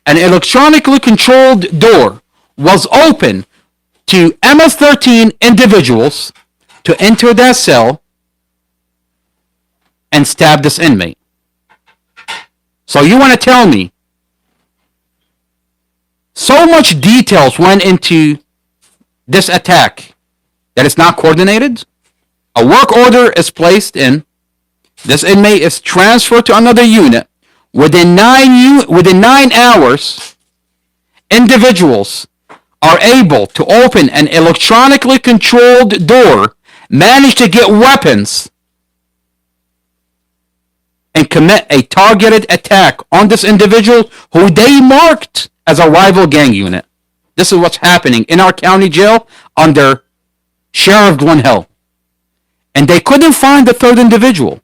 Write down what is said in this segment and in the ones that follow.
an electronically controlled door was open to MS-13 individuals to enter that cell and stab this inmate. So you want to tell me so much details went into this attack that it's not coordinated? A work order is placed in. This inmate is transferred to another unit. Within 9 hours, individuals are able to open an electronically controlled door, manage to get weapons, and commit a targeted attack on this individual who they marked as a rival gang unit. This is what's happening in our county jail under Sheriff Glenn Hill. And they couldn't find the third individual.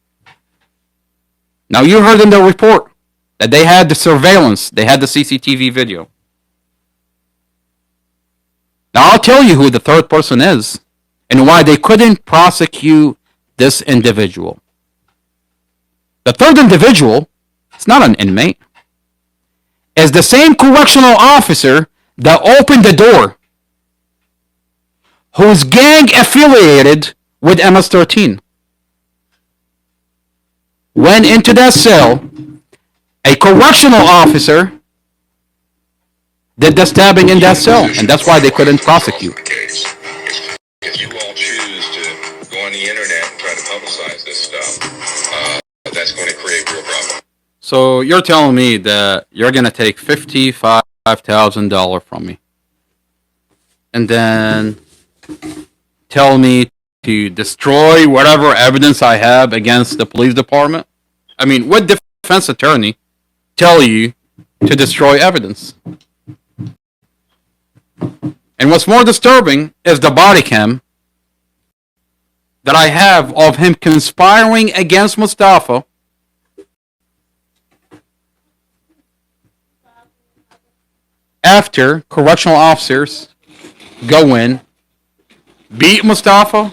Now you heard in the report that they had the surveillance, they had the CCTV video. Now I'll tell you who the third person is and why they couldn't prosecute this individual. The third individual, it's not an inmate, is the same correctional officer that opened the door, who's gang affiliated with MS-13. Went into that cell, a correctional officer did the stabbing in that cell, and that's why they couldn't prosecute. If you all choose to go on the internet and try to publicize this stuff, that's going to create real problems. So you're telling me that you're going to take $55,000 from me and then tell me to destroy whatever evidence I have against the police department? I mean, what defense attorney tell you to destroy evidence? And what's more disturbing is the body cam that I have of him conspiring against Mustafa after correctional officers go in, beat Mustafa,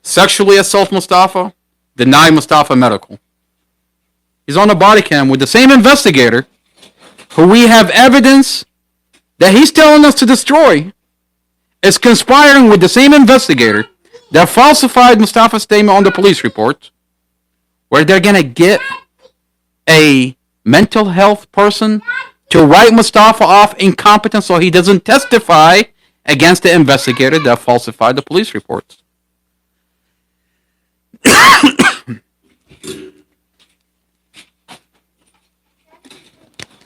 sexually assault Mustafa, deny Mustafa medical. He's on the body cam with the same investigator who we have evidence that he's telling us to destroy, is conspiring with the same investigator that falsified Mustafa's statement on the police report, where they're going to get a mental health person to write Mustafa off incompetent so he doesn't testify against the investigator that falsified the police reports.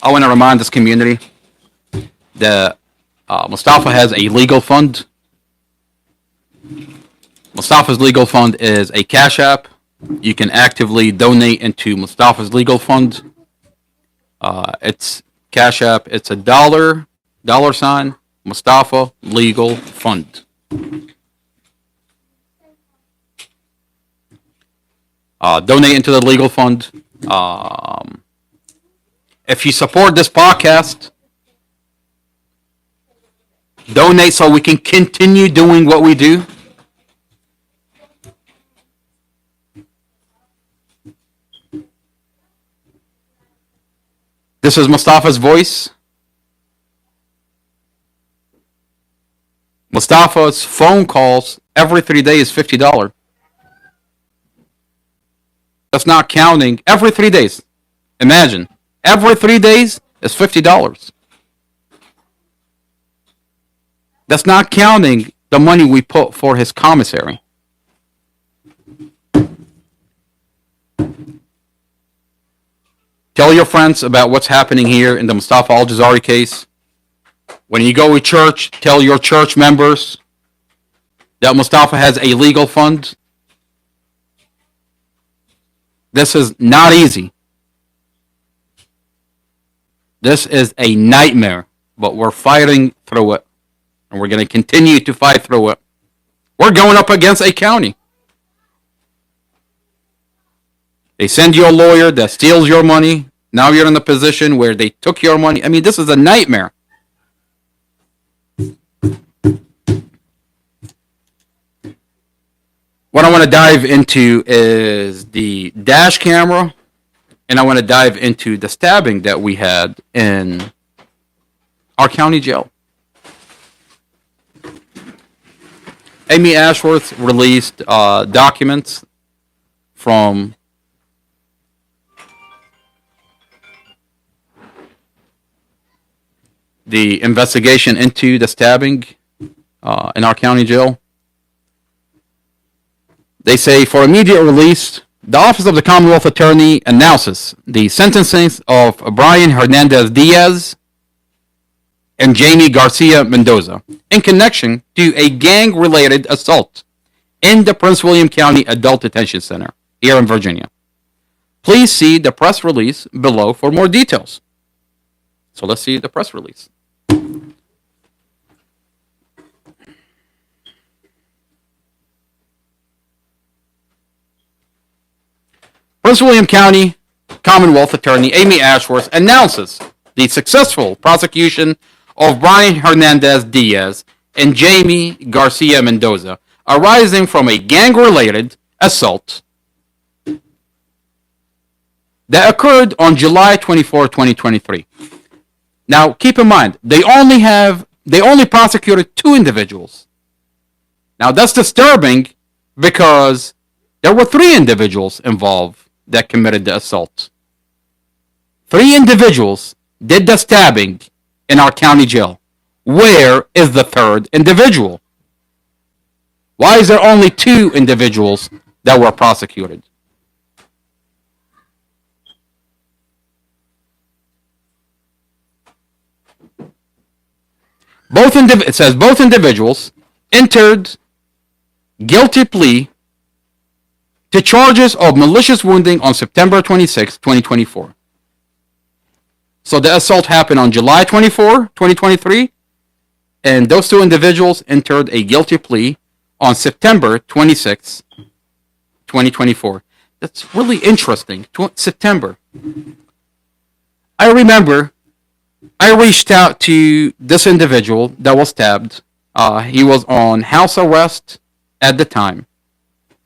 I want to remind this community that Mustafa has a legal fund. Mustafa's legal fund is a cash app. You can actively donate into Mustafa's legal fund. It's cash app. It's a $, Mustafa Legal Fund. Donate into the legal fund. If you support this podcast, donate so we can continue doing what we do. This is Mustafa's voice. Mustafa's phone calls every 3 days, $50. That's not counting every 3 days. Imagine, every 3 days is $50. That's not counting the money we put for his commissary. Tell your friends about what's happening here in the Mustafa Al-Jazari case. When you go to church, tell your church members that Mustafa has a legal fund. This is not easy. This is a nightmare, but we're fighting through it. And we're going to continue to fight through it. We're going up against a county. They send you a lawyer that steals your money. Now you're in a position where they took your money. I mean, this is a nightmare. What I want to dive into is the dash camera, and I want to dive into the stabbing that we had in our county jail. Amy Ashworth released documents from the investigation into the stabbing in our county jail. They say for immediate release, the Office of the Commonwealth Attorney announces the sentencing of Brian Hernandez Diaz and Jamie Garcia Mendoza in connection to a gang-related assault in the Prince William County Adult Detention Center here in Virginia. Please see the press release below for more details. So let's see the press release. Prince William County Commonwealth Attorney Amy Ashworth announces the successful prosecution of Brian Hernandez Diaz and Jamie Garcia Mendoza arising from a gang-related assault that occurred on July 24, 2023. Now, keep in mind, they only prosecuted 2 individuals. Now, that's disturbing because there were 3 individuals involved that committed the assault. 3 individuals did the stabbing in our county jail. Where is the 3rd individual? Why is there only 2 individuals that were prosecuted? It says both individuals entered guilty plea to charges of malicious wounding on September 26, 2024. So the assault happened on July 24, 2023, and those 2 individuals entered a guilty plea on September 26, 2024. That's really interesting. September. I remember I reached out to this individual that was stabbed. He was on house arrest at the time.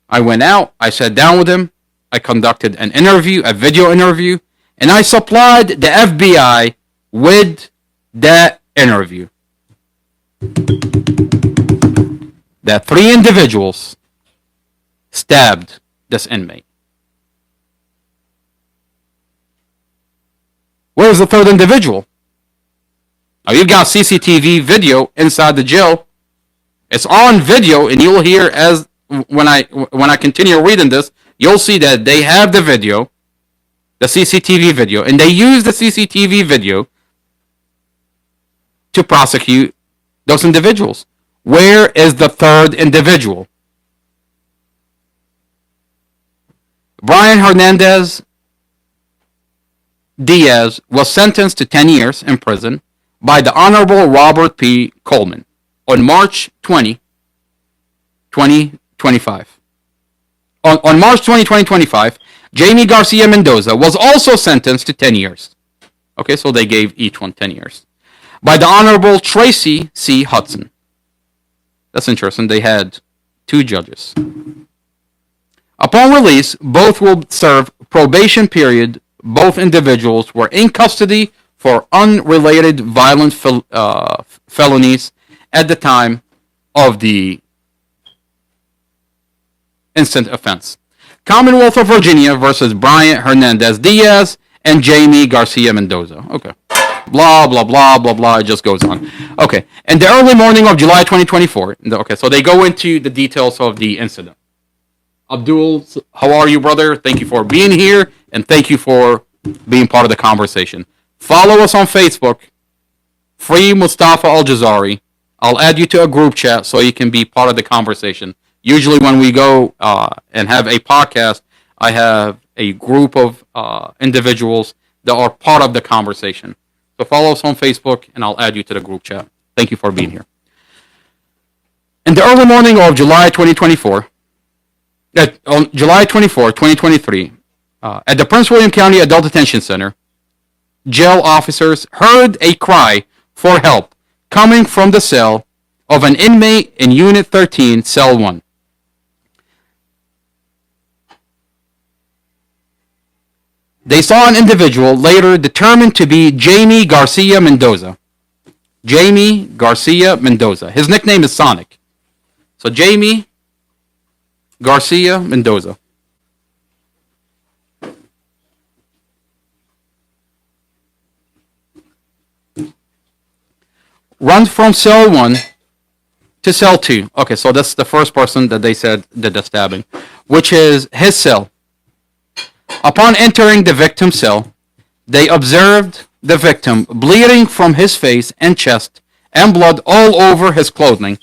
I went out, I sat down with him, I conducted an interview, a video interview, and I supplied the FBI with that interview. That 3 individuals stabbed this inmate. Where's the 3rd individual? Now you've got CCTV video inside the jail. It's on video, and you'll hear as when I continue reading this, you'll see that they have the video, the CCTV video, and they use the CCTV video to prosecute those individuals. Where is the 3rd individual? Brian Hernandez Diaz was sentenced to 10 years in prison by the Honorable Robert P. Coleman on March 20, 2025. On March 20, 2025, Jamie Garcia Mendoza was also sentenced to 10 years. Okay, so they gave each one 10 years. By the Honorable Tracy C. Hudson. That's interesting. They had 2 judges. Upon release, both will serve probation period. Both individuals were in custody for unrelated violent felonies at the time of the instant offense. Commonwealth of Virginia versus Brian Hernandez Diaz and Jamie Garcia Mendoza. Okay. Blah, blah, blah, blah, blah. It just goes on. Okay. In the early morning of July 2024. Okay, so they go into the details of the incident. Abdul, how are you, brother? Thank you for being here, and thank you for being part of the conversation. Follow us on Facebook. Free Mustafa Al-Jazari. I'll add you to a group chat so you can be part of the conversation. Usually when we go and have a podcast, I have a group of individuals that are part of the conversation. So follow us on Facebook, and I'll add you to the group chat. Thank you for being here. In the early morning of July 2024, on July 24, 2023, at the Prince William County Adult Detention Center, jail officers heard a cry for help coming from the cell of an inmate in Unit 13, Cell 1. They saw an individual later determined to be Jamie Garcia Mendoza Jamie Garcia Mendoza. His nickname is Sonic. So Jamie Garcia Mendoza. Runs from cell 1 to cell 2. Okay, so that's the first person that they said did the stabbing, which is his cell. Upon entering the victim's cell, they observed the victim bleeding from his face and chest and blood all over his clothing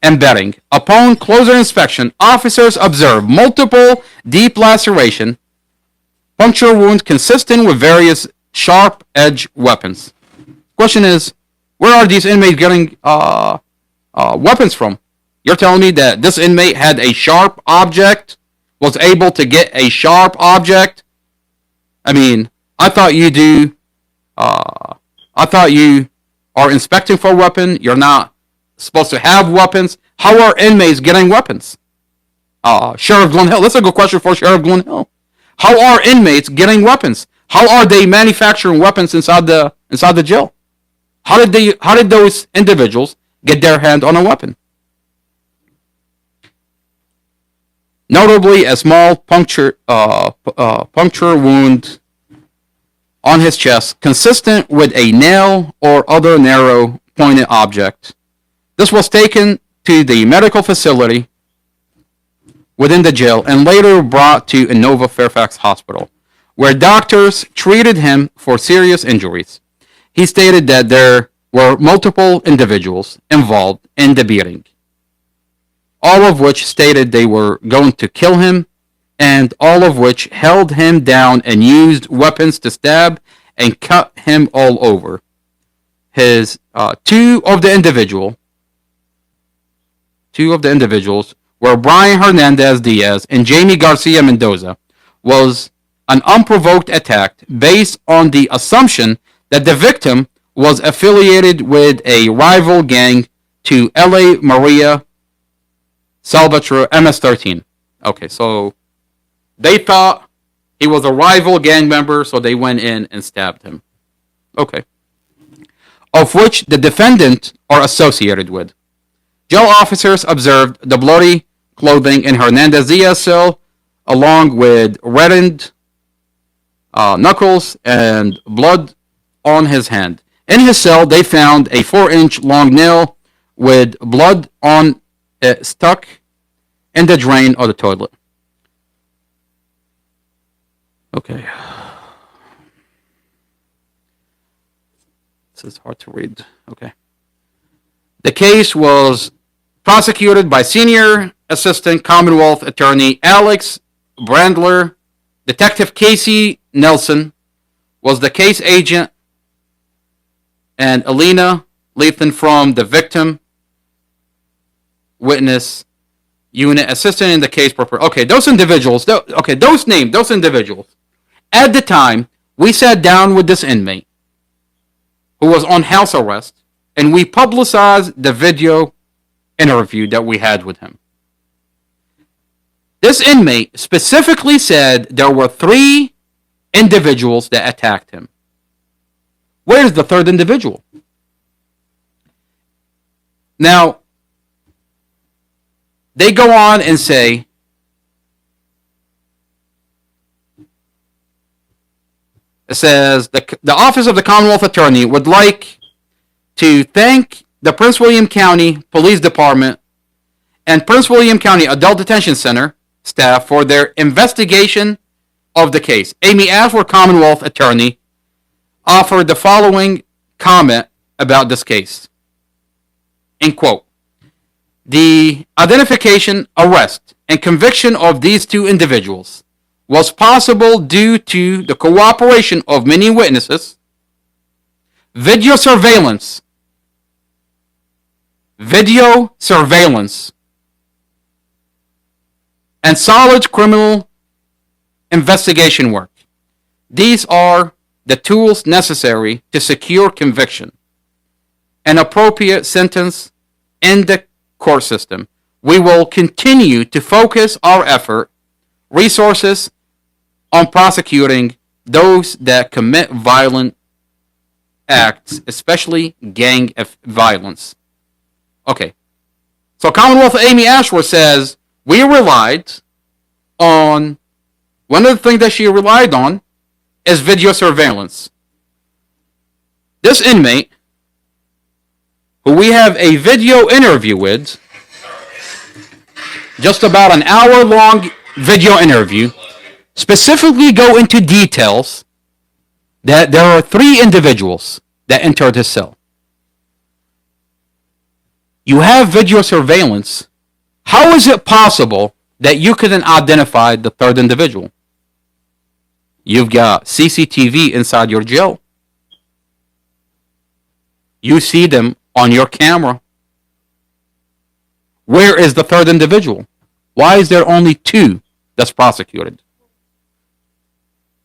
and bedding. Upon closer inspection, officers observed multiple deep laceration, puncture wounds consistent with various sharp-edged weapons. Question is, where are these inmates getting weapons from? You're telling me that this inmate had a sharp object, was able to get a sharp object? I mean, I thought you do. I thought you are inspecting for a weapon. You're not supposed to have weapons. How are inmates getting weapons? Sheriff Glen Hill. That's a good question for Sheriff Glen Hill. How are inmates getting weapons? How are they manufacturing weapons inside the jail? How did those individuals get their hand on a weapon? Notably, a small puncture wound on his chest, consistent with a nail or other narrow pointed object. This was taken to the medical facility within the jail and later brought to Inova Fairfax Hospital, where doctors treated him for serious injuries. He stated that there were multiple individuals involved in the beating, all of which stated they were going to kill him, and all of which held him down and used weapons to stab and cut him all over. Two of the individuals were Brian Hernandez Diaz and Jamie Garcia Mendoza. Was an unprovoked attack based on the assumption that the victim was affiliated with a rival gang to L.A. Maria Salvatore MS-13. Okay, so they thought he was a rival gang member, so they went in and stabbed him. Okay. Of which the defendant are associated with. Jail officers observed the bloody clothing in Hernandez Diaz's cell, along with reddened knuckles and blood on his hand. In his cell, they found a 4-inch long nail with blood on it stuck in the drain of the toilet. Okay. This is hard to read. Okay. The case was prosecuted by Senior Assistant Commonwealth Attorney Alex Brandler. Detective Casey Nelson was the case agent, and Alina Lethan from the victim witness unit assistant in the case. Okay, those individuals. Those individuals. At the time, we sat down with this inmate who was on house arrest, and we publicized the video interview that we had with him. This inmate specifically said there were 3 individuals that attacked him. Where's the 3rd individual? Now, they go on and say, it says, the Office of the Commonwealth Attorney would like to thank the Prince William County Police Department and Prince William County Adult Detention Center staff for their investigation of the case. Amy Ashworth, Commonwealth Attorney, offered the following comment about this case. In quote, the identification, arrest, and conviction of these 2 individuals was possible due to the cooperation of many witnesses, video surveillance, and solid criminal investigation work. These are the tools necessary to secure conviction, an appropriate sentence in the court system. We will continue to focus our effort, resources on prosecuting those that commit violent acts, especially gang violence. Okay. So Commonwealth Amy Ashworth says, we relied on, one of the things that she relied on is video surveillance. This inmate, who we have a video interview with, just about an hour-long video interview, specifically go into details that there are 3 individuals that entered his cell. You have video surveillance. How is it possible that you couldn't identify the 3rd individual? You've got CCTV inside your jail. You see them on your camera. Where is the 3rd individual? Why is there only 2 that's prosecuted?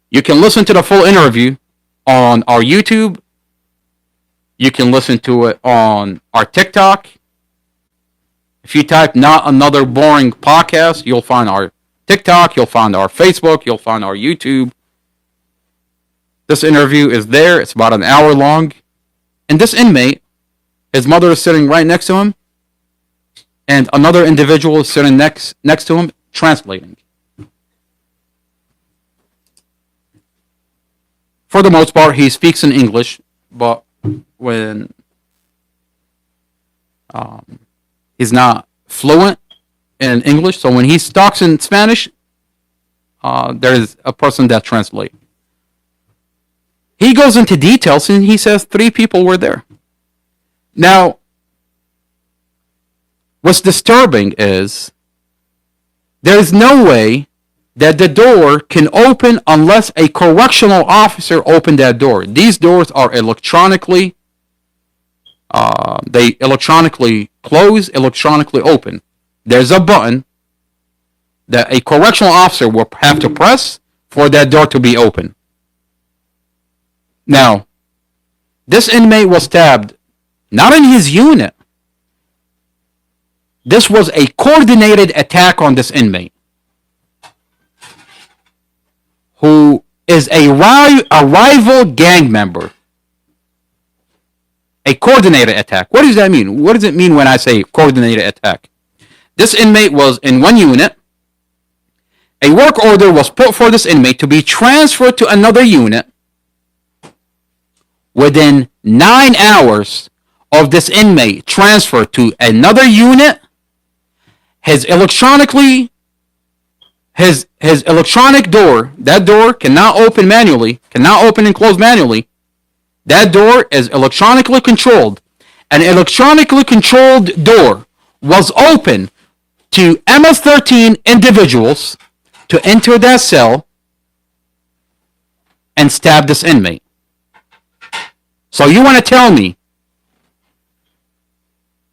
You can listen to the full interview on our YouTube. You can listen to it on our TikTok. If you type "not another boring podcast," you'll find our TikTok, you'll find our Facebook, you'll find our YouTube. This interview is there. It's about an hour long. And this inmate, his mother is sitting right next to him, and another individual is sitting next to him, translating. For the most part, he speaks in English, but when he's not fluent in English, so when he talks in Spanish, there is a person that translates. He goes into details and he says 3 people were there. Now, what's disturbing is there is no way that the door can open unless a correctional officer opened that door. These doors are electronically, they electronically close, electronically open. There's a button that a correctional officer will have to press for that door to be open. Now, this inmate was stabbed not in his unit. This was a coordinated attack on this inmate, who is a rival gang member. A coordinated attack. What does that mean? What does it mean when I say coordinated attack? This inmate was in one unit. A work order was put for this inmate to be transferred to another unit. Within 9 hours of this inmate transferred to another unit, his electronic door, that door cannot open manually, cannot open and close manually. That door is electronically controlled. An electronically controlled door was open to MS-13 individuals to enter that cell and stab this inmate. So you want to tell me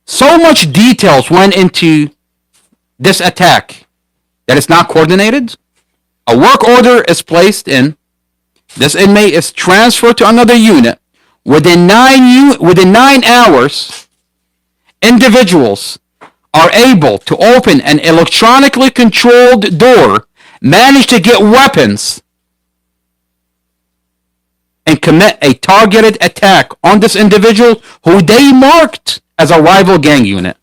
so much details went into this attack that it's not coordinated? A work order is placed in. This inmate is transferred to another unit. Within 9 hours, individuals are able to open an electronically controlled door, manage to get weapons, and commit a targeted attack on this individual who they marked as a rival gang unit.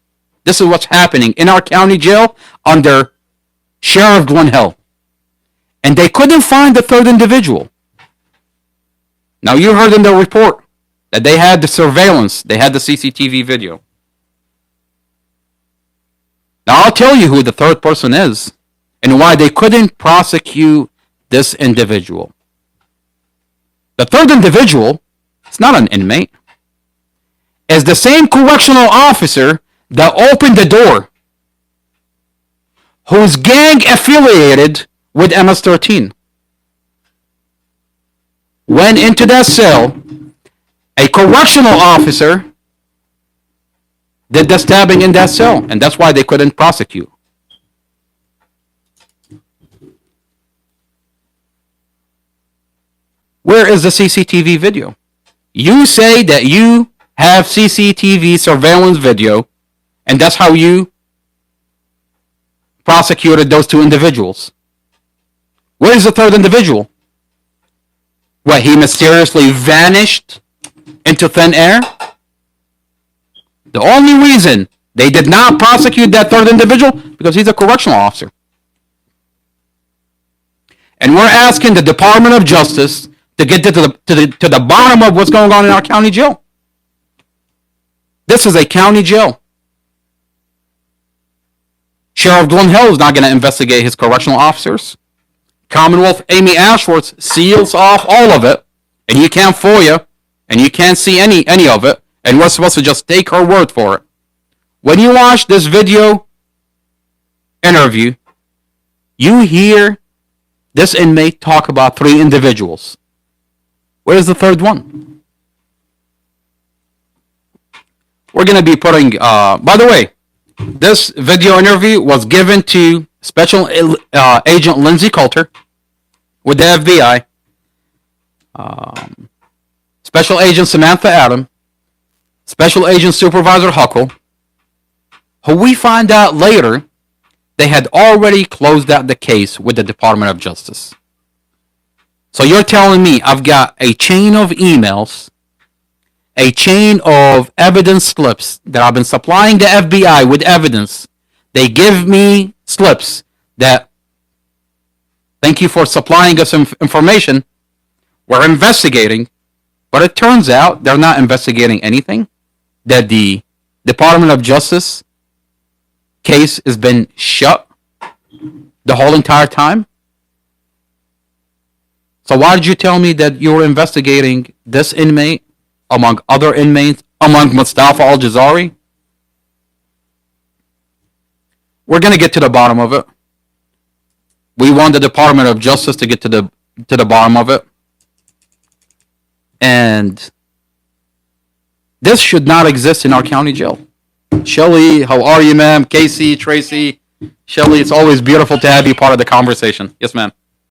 This is what's happening in our county jail under Sheriff Glenn Hill. And they couldn't find the 3rd individual. Now, you heard in the report that they had the surveillance, they had the CCTV video. Now, I'll tell you who the 3rd person is and why they couldn't prosecute this individual. The 3rd individual, it's not an inmate, is the same correctional officer that opened the door, who's gang affiliated with MS-13. Went into that cell, a correctional officer did the stabbing in that cell, and that's why they couldn't prosecute. Where is the CCTV video? You say that you have CCTV surveillance video, and that's how you prosecuted those 2 individuals. Where is the 3rd individual? What, he mysteriously vanished into thin air. The only reason they did not prosecute that third individual because he's a correctional officer. And we're asking the Department of Justice to get to the bottom of what's going on in our county jail. This is a county jail. Sheriff Glenn Hill is not going to investigate his correctional officers. Commonwealth Amy Ashworth seals off all of it, and you can't FOIA, and you can't see any of it, and we're supposed to just take her word for it. When you watch this video interview, you hear this inmate talk about 3 individuals. Where's the third one? We're going to be putting, by the way, this video interview was given to Special Agent Lindsay Coulter with the FBI, Special Agent Samantha Adam, Special Agent Supervisor Huckle, who we find out later they had already closed out the case with the Department of Justice. So you're telling me I've got a chain of emails, a chain of evidence slips that I've been supplying the FBI with evidence. They give me slips that, thank you for supplying us information, we're investigating, but it turns out they're not investigating anything, that the Department of Justice case has been shut the whole entire time. So why did you tell me that you were investigating this inmate among other inmates, among Mustafa Al-Jazari? We're going to get to the bottom of it. We want the Department of Justice to get to the bottom of it. And this should not exist in our county jail. Shelly, how are you, ma'am? Casey, Tracy, Shelly, it's always beautiful to have you part of the conversation. Yes, ma'am.